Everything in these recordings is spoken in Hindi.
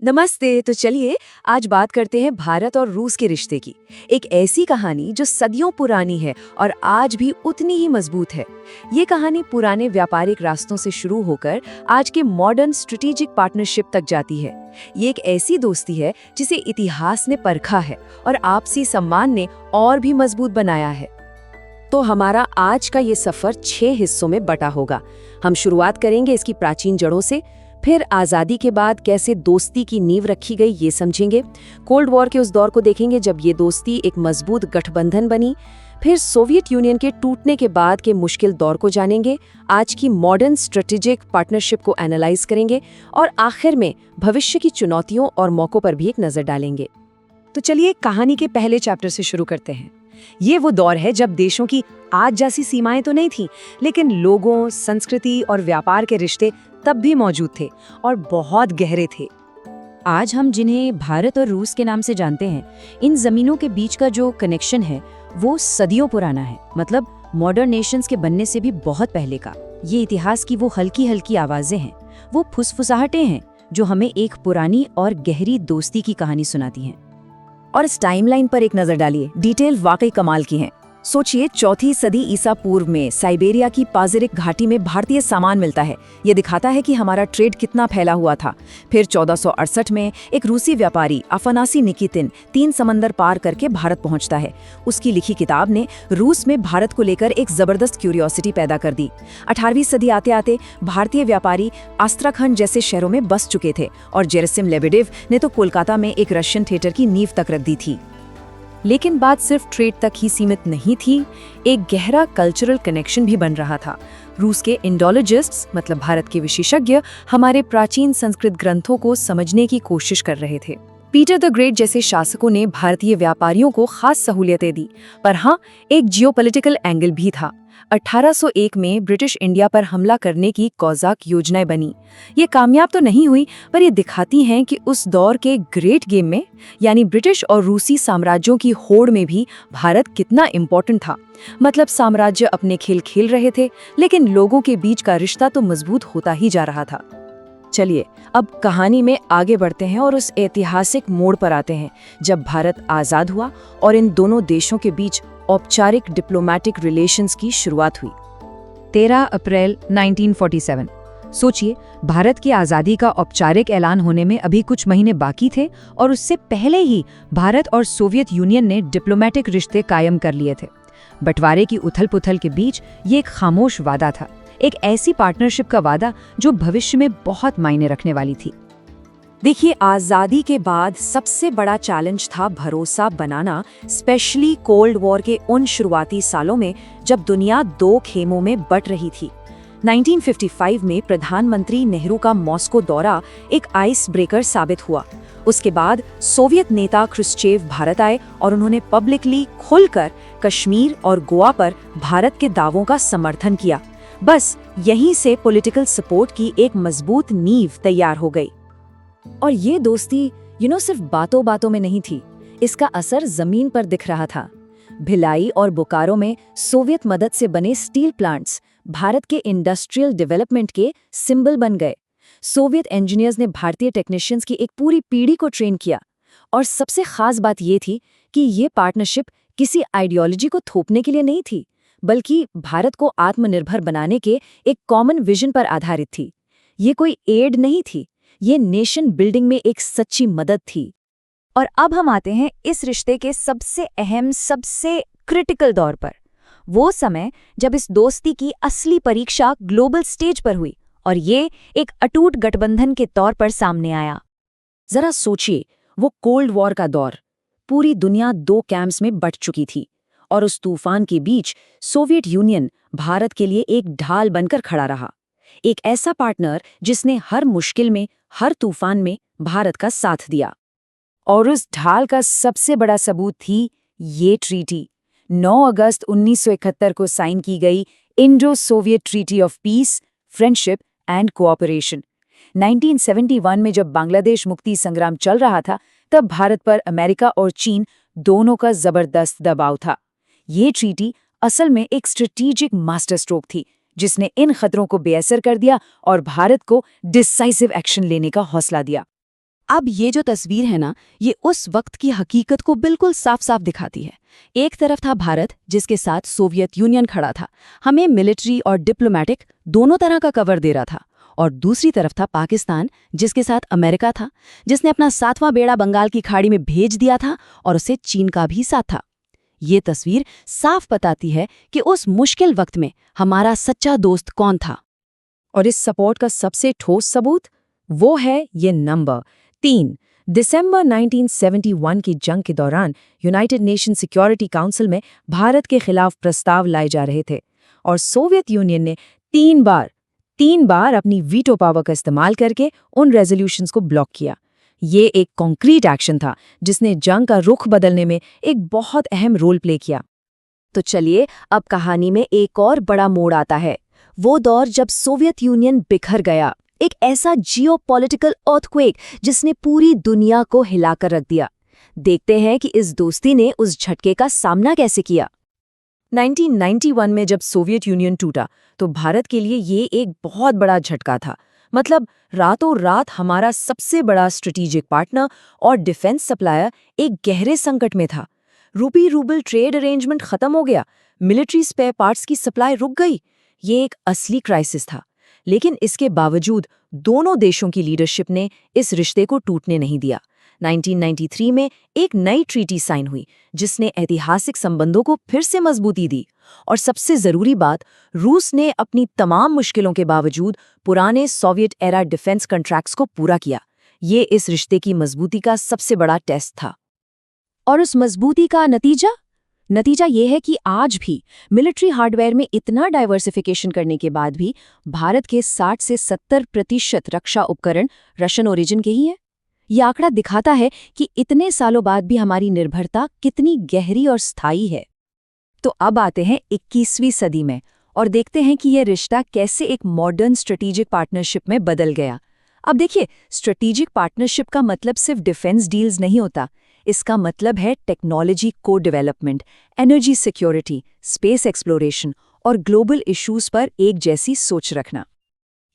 नमस्ते। तो चलिए आज बात करते हैं भारत और रूस के रिश्ते की। एक ऐसी कहानी जो सदियों पुरानी है और आज भी उतनी ही मजबूत है। ये कहानी पुराने व्यापारिक रास्तों से शुरू होकर आज के मॉडर्न स्ट्रेटेजिक पार्टनरशिप तक जाती है। ये एक ऐसी दोस्ती है जिसे इतिहास ने परखा है और आपसी सम्मान ने और भी मजबूत बनाया है। तो हमारा आज का ये सफर 6 हिस्सों में बटा होगा। हम शुरुआत करेंगे इसकी प्राचीन जड़ों से, फिर आज़ादी के बाद कैसे दोस्ती की नींव रखी गई ये समझेंगे। कोल्ड वॉर के उस दौर को देखेंगे जब ये दोस्ती एक मजबूत गठबंधन बनी। फिर सोवियत यूनियन के टूटने के बाद के मुश्किल दौर को जानेंगे, आज की मॉडर्न स्ट्रेटेजिक पार्टनरशिप को एनालाइज करेंगे और आखिर में भविष्य की चुनौतियों और मौकों पर भी एक नज़र डालेंगे। तो चलिए कहानी के पहले चैप्टर से शुरू करते हैं। ये वो दौर है जब देशों की आज जैसी सीमाएं तो नहीं थीं, लेकिन लोगों, संस्कृति और व्यापार के रिश्ते तब भी मौजूद थे और बहुत गहरे थे। आज हम जिन्हें भारत और रूस के नाम से जानते हैं, इन जमीनों के बीच का जो कनेक्शन है वो सदियों पुराना है, मतलब मॉडर्न नेशंस के बनने से भी बहुत पहले का। ये इतिहास की वो हल्की हल्की आवाजें हैं, वो फुसफुसाहटें हैं जो हमें एक पुरानी और गहरी दोस्ती की कहानी सुनाती हैं। और इस टाइमलाइन पर एक नजर डालिए, डिटेल वाकई कमाल की हैं। सोचिए, 4वीं सदी ईसा पूर्व में साइबेरिया की पाज़िरिक घाटी में भारतीय सामान मिलता है। ये दिखाता है कि हमारा ट्रेड कितना फैला हुआ था। फिर 1468 में एक रूसी व्यापारी अफनासी निकितिन 3 समंदर पार करके भारत पहुंचता है। उसकी लिखी किताब ने रूस में भारत को लेकर एक जबरदस्त क्यूरियोसिटी पैदा कर दी। 18वीं सदी आते आते भारतीय व्यापारी आस्ट्राखन जैसे शहरों में बस चुके थे और जेरसिम लेबेडेव ने तो कोलकाता में एक रशियन थिएटर की नींव तक रख दी थी। लेकिन बात सिर्फ ट्रेड तक ही सीमित नहीं थी, एक गहरा कल्चरल कनेक्शन भी बन रहा था। रूस के इंडोलॉजिस्ट्स, मतलब भारत के विशेषज्ञ, हमारे प्राचीन संस्कृत ग्रंथों को समझने की कोशिश कर रहे थे। पीटर द ग्रेट जैसे शासकों ने भारतीय व्यापारियों को खास सहूलियतें दी, पर हाँ, एक जियोपॉलिटिकल एंगल भी था। 1801 में ब्रिटिश इंडिया पर हमला करने की कौजाक योजनाएं बनी। ये कामयाब तो नहीं हुई, पर ये दिखाती हैं कि उस दौर के ग्रेट गेम में, यानी ब्रिटिश और रूसी साम्राज्यों की होड़ में भी भारत कितना इम्पोर्टेंट था। मतलब साम्राज्य अपने खेल खेल रहे थे, लेकिन लोगों के बीच का रिश्ता तो मजबूत होता ही जा रहा था। चलिए अब कहानी में आगे बढ़ते हैं और उस ऐतिहासिक मोड़ पर आते हैं जब भारत आज़ाद हुआ और इन दोनों देशों के बीच औपचारिक डिप्लोमेटिक रिलेशंस की शुरुआत हुई। 13 अप्रैल 1947। सोचिए, भारत की आज़ादी का औपचारिक ऐलान होने में अभी कुछ महीने बाकी थे और उससे पहले ही भारत और सोवियत यूनियन ने डिप्लोमेटिक रिश्ते कायम कर लिए थे। बंटवारे की उथल-पुथल के बीच ये एक खामोश वादा था, एक ऐसी पार्टनरशिप का वादा जो भविष्य में बहुत मायने रखने वाली थी। देखिए, आज़ादी के बाद सबसे बड़ा चैलेंज था भरोसा बनाना, स्पेशली कोल्ड वॉर के उन शुरुआती सालों में जब दुनिया 2 खेमों में बट रही थी। 1955 में प्रधानमंत्री नेहरू का मॉस्को दौरा एक आइस ब्रेकर साबित हुआ। उसके बाद सोवियत नेता क्रुश्चेव भारत आए और उन्होंने पब्लिकली खुलकर कश्मीर और गोवा पर भारत के दावों का समर्थन किया। बस यहीं से पॉलिटिकल सपोर्ट की एक मजबूत नींव तैयार हो गई। और ये दोस्ती सिर्फ बातों बातों में नहीं थी, इसका असर जमीन पर दिख रहा था। भिलाई और बोकारो में सोवियत मदद से बने स्टील प्लांट्स भारत के इंडस्ट्रियल डेवलपमेंट के सिंबल बन गए। सोवियत इंजीनियर्स ने भारतीय टेक्नीशियंस की एक पूरी पीढ़ी को ट्रेन किया। और सबसे खास बात ये थी कि ये पार्टनरशिप किसी आइडियोलॉजी को थोपने के लिए नहीं थी, बल्कि भारत को आत्मनिर्भर बनाने के एक कॉमन विजन पर आधारित थी। ये कोई एड नहीं थी, ये नेशन बिल्डिंग में एक सच्ची मदद थी। और अब हम आते हैं इस रिश्ते के सबसे अहम, सबसे क्रिटिकल दौर पर। वो समय जब इस दोस्ती की असली परीक्षा ग्लोबल स्टेज पर हुई और ये एक अटूट गठबंधन के तौर पर सामने आया। जरा सोचिए, वो कोल्ड वॉर का दौर, पूरी दुनिया 2 कैंप्स में बंट चुकी थी और उस तूफान के बीच सोवियत यूनियन भारत के लिए एक ढाल बनकर खड़ा रहा। एक ऐसा पार्टनर जिसने हर मुश्किल में, हर तूफान में भारत का साथ दिया। और उस ढाल का सबसे बड़ा सबूत थी ये ट्रीटी, 9 अगस्त 1971 को साइन की गई Indo Soviet treaty of peace, friendship and cooperation. 1971 में जब बांग्लादेश मुक्ति संग्राम चल रहा था, तब भारत पर अमेरिका और चीन दोनों का जबरदस्त दबाव था। ये ट्रीटी असल में एक स्ट्रेटेजिक मास्टर स्ट्रोक थी, जिसने इन खतरों को बेअसर कर दिया और भारत को डिसाइसिव एक्शन लेने का हौसला दिया। अब ये जो तस्वीर है ना, ये उस वक्त की हकीकत को बिल्कुल साफ-साफ दिखाती है। एक तरफ था भारत, जिसके साथ सोवियत यूनियन खड़ा था, हमें मिलिट्री और डिप्लोमैटिक दोनों तरह का कवर दे रहा था। और दूसरी तरफ था पाकिस्तान, जिसके साथ अमेरिका था, जिसने अपना 7वां बेड़ा बंगाल की खाड़ी में भेज दिया था और उसे चीन का भी साथ था। ये तस्वीर साफ बताती है कि उस मुश्किल वक्त में हमारा सच्चा दोस्त कौन था। और इस सपोर्ट का सबसे ठोस सबूत वो है ये नंबर 3। दिसंबर 1971 की जंग के दौरान यूनाइटेड नेशन सिक्योरिटी काउंसिल में भारत के खिलाफ प्रस्ताव लाए जा रहे थे और सोवियत यूनियन ने तीन बार अपनी वीटो पावर का इस्तेमाल करके उन रेजोल्यूशंस को ब्लॉक किया। ये एक कॉन्क्रीट एक्शन था जिसने जंग का रुख बदलने में एक बहुत अहम रोल प्ले किया। तो चलिए अब कहानी में एक और बड़ा मोड़ आता है, वो दौर जब सोवियत यूनियन बिखर गया, एक ऐसा जियोपॉलिटिकल अर्थक्वेक जिसने पूरी दुनिया को हिलाकर रख दिया। देखते हैं कि इस दोस्ती ने उस झटके का सामना कैसे किया। 1991 में जब सोवियत यूनियन टूटा तो भारत के लिए ये एक बहुत बड़ा झटका था। मतलब रातों रात हमारा सबसे बड़ा स्ट्रेटेजिक पार्टनर और डिफेंस सप्लायर एक गहरे संकट में था। रूपी रूबल ट्रेड अरेंजमेंट खत्म हो गया, मिलिट्री स्पेयर पार्ट्स की सप्लाई रुक गई। ये एक असली क्राइसिस था, लेकिन इसके बावजूद दोनों देशों की लीडरशिप ने इस रिश्ते को टूटने नहीं दिया। 1993 में एक नई ट्रीटी साइन हुई जिसने ऐतिहासिक संबंधों को फिर से मजबूती दी। और सबसे जरूरी बात, रूस ने अपनी तमाम मुश्किलों के बावजूद पुराने सोवियत एरा डिफेंस कॉन्ट्रैक्ट्स को पूरा किया। ये इस रिश्ते की मजबूती का सबसे बड़ा टेस्ट था। और उस मजबूती का नतीजा ये है कि आज भी मिलिट्री हार्डवेयर में इतना डाइवर्सिफिकेशन करने के बाद भी भारत के 60 से 70% रक्षा उपकरण रशियन ओरिजिन के ही हैं। ये आंकड़ा दिखाता है कि इतने सालों बाद भी हमारी निर्भरता कितनी गहरी और स्थायी है। तो अब आते हैं 21वीं सदी में और देखते हैं कि यह रिश्ता कैसे एक मॉडर्न स्ट्रेटेजिक पार्टनरशिप में बदल गया। अब देखिए, स्ट्रेटेजिक पार्टनरशिप का मतलब सिर्फ डिफेंस डील्स नहीं होता। इसका मतलब है टेक्नोलॉजी को development, energy security, space exploration और ग्लोबल इश्यूज पर एक जैसी सोच रखना।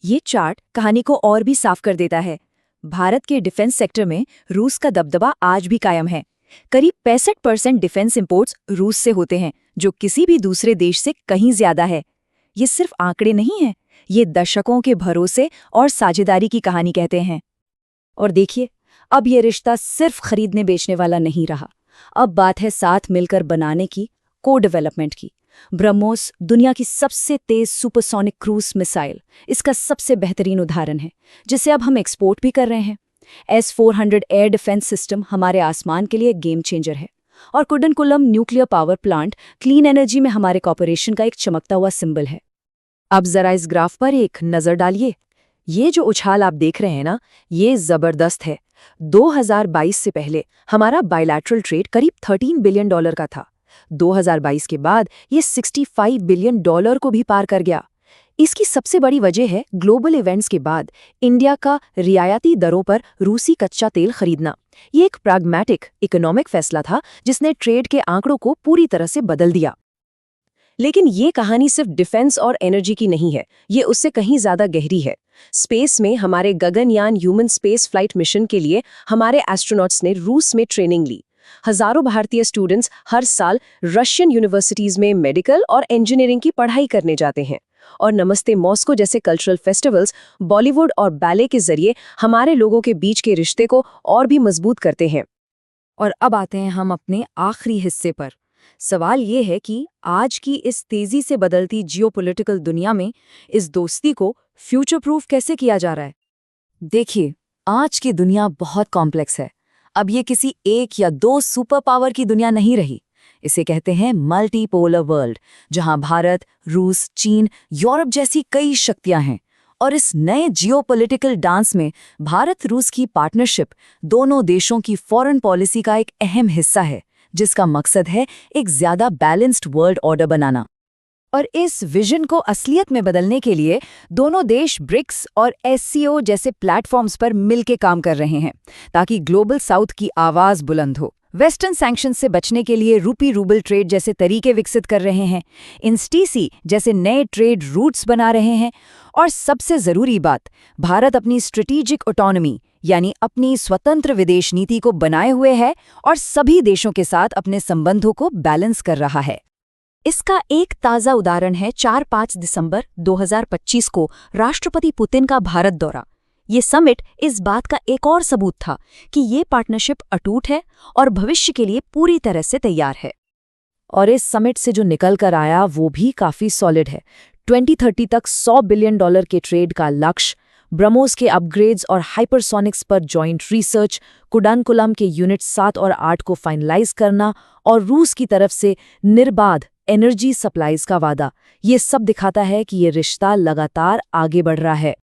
ये चार्ट कहानी को और भी साफ कर देता है। भारत के डिफेंस सेक्टर में रूस का दबदबा आज भी कायम है। करीब 65% डिफेंस इंपोर्ट्स रूस से होते हैं, जो किसी भी दूसरे देश से कहीं ज्यादा है। ये सिर्फ आंकड़े नहीं हैं, ये दशकों के भरोसे और साझेदारी की कहानी कहते हैं। और देखिए, अब ये रिश्ता सिर्फ खरीदने बेचने वाला नहीं रहा। अब बात है साथ मिलकर बनाने की, को डेवलपमेंट की। ब्रह्मोस दुनिया की सबसे तेज सुपरसोनिक क्रूज मिसाइल इसका सबसे बेहतरीन उदाहरण है, जिसे अब हम एक्सपोर्ट भी कर रहे हैं। S-400 एयर डिफेंस सिस्टम हमारे आसमान के लिए गेम चेंजर है। और Kudankulam nuclear power plant clean energy में हमारे कॉपरेशन का एक चमकता हुआ सिंबल है। अब जरा इस ग्राफ पर एक नजर डालिए। ये जो उछाल आप देख रहे हैं ना, ये जबरदस्त है। 2022 से पहले हमारा बायलैटरल ट्रेड करीब $13 बिलियन का था। 2022 के बाद ये $65 बिलियन को भी पार कर गया। इसकी सबसे बड़ी वजह है ग्लोबल इवेंट्स के बाद इंडिया का रियायती दरों पर रूसी कच्चा तेल खरीदना। ये एक प्रैग्मैटिक इकोनॉमिक फैसला था जिसने ट्रेड के आंकड़ों को पूरी तरह से बदल दिया। लेकिन ये कहानी सिर्फ डिफेंस और एनर्जी की नहीं है, ये उससे कहीं ज्यादा गहरी है। स्पेस में हमारे Gaganyaan human space flight mission के लिए हमारे एस्ट्रोनॉट्स ने रूस में ट्रेनिंग ली। हजारों भारतीय स्टूडेंट्स हर साल रशियन यूनिवर्सिटीज में मेडिकल और इंजीनियरिंग की पढ़ाई करने जाते हैं। और नमस्ते मॉस्को जैसे कल्चरल फेस्टिवल्स बॉलीवुड और बैले के जरिए हमारे लोगों के बीच के रिश्ते को और भी मजबूत करते हैं। और अब आते हैं हम अपने आखिरी हिस्से पर। सवाल ये है कि आज की इस तेजी से बदलती जियोपॉलिटिकल दुनिया में इस दोस्ती को फ्यूचर प्रूफ कैसे किया जा रहा है? देखिए, आज की दुनिया बहुत कॉम्प्लेक्स है। अब ये किसी एक या दो सुपर पावर की दुनिया नहीं रही। इसे कहते हैं मल्टीपोलर वर्ल्ड, जहां भारत, रूस, चीन, यूरोप जैसी कई शक्तियां हैं। और इस नए जियोपॉलिटिकल डांस में भारत रूस की पार्टनरशिप दोनों देशों की फॉरेन पॉलिसी का एक अहम हिस्सा है, जिसका मकसद है एक ज्यादा बैलेंस्ड वर्ल्ड ऑर्डर बनाना। और इस विजन को असलियत में बदलने के लिए दोनों देश ब्रिक्स और SCO जैसे प्लेटफॉर्म्स पर मिलकर काम कर रहे हैं, ताकि ग्लोबल साउथ की आवाज बुलंद हो। वेस्टर्न सैंक्शन से बचने के लिए रूपी रूबल ट्रेड जैसे तरीके विकसित कर रहे हैं, INSTC जैसे नए ट्रेड रूट्स बना रहे हैं। और सबसे जरूरी बात, भारत अपनी स्ट्रेटेजिक ऑटोनॉमी यानी अपनी स्वतंत्र विदेश नीति को बनाए हुए है और सभी देशों के साथ अपने संबंधों को बैलेंस कर रहा है। इसका एक ताज़ा उदाहरण है 4-5 दिसंबर 2025 को राष्ट्रपति पुतिन का भारत दौरा। ये समिट इस बात का एक और सबूत था कि ये पार्टनरशिप अटूट है और भविष्य के लिए पूरी तरह से तैयार है। और इस समिट से जो निकल कर आया वो भी काफ़ी सॉलिड है। 2030 तक $100 बिलियन के ट्रेड का लक्ष्य, ब्रह्मोस के अपग्रेड्स और हाइपरसोनिक्स पर जॉइंट रिसर्च, कुडानकुलम के यूनिट 7 और 8 को फाइनलाइज करना और रूस की तरफ से निर्बाध एनर्जी सप्लाईज का वादा, ये सब दिखाता है कि ये रिश्ता लगातार आगे बढ़ रहा है।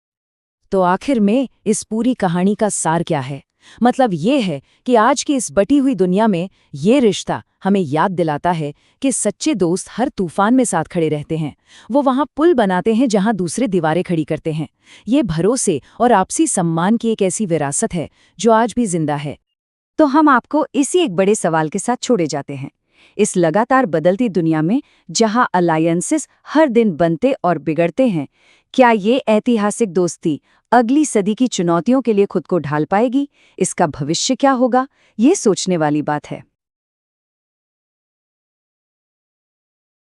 तो आखिर में इस पूरी कहानी का सार क्या है? मतलब ये है कि आज की इस बटी हुई दुनिया में ये रिश्ता हमें याद दिलाता है कि सच्चे दोस्त हर तूफान में साथ खड़े रहते हैं। वो वहाँ पुल बनाते हैं जहाँ दूसरे दीवारें खड़ी करते हैं। ये भरोसे और आपसी सम्मान की एक ऐसी विरासत है जो आज भी जिंदा है। तो हम आपको इसी एक बड़े सवाल के साथ छोड़े जाते हैं। इस लगातार बदलती दुनिया में जहां अलायंसेस हर दिन बनते और बिगड़ते हैं, क्या ये ऐतिहासिक दोस्ती अगली सदी की चुनौतियों के लिए खुद को ढाल पाएगी? इसका भविष्य क्या होगा? ये सोचने वाली बात है।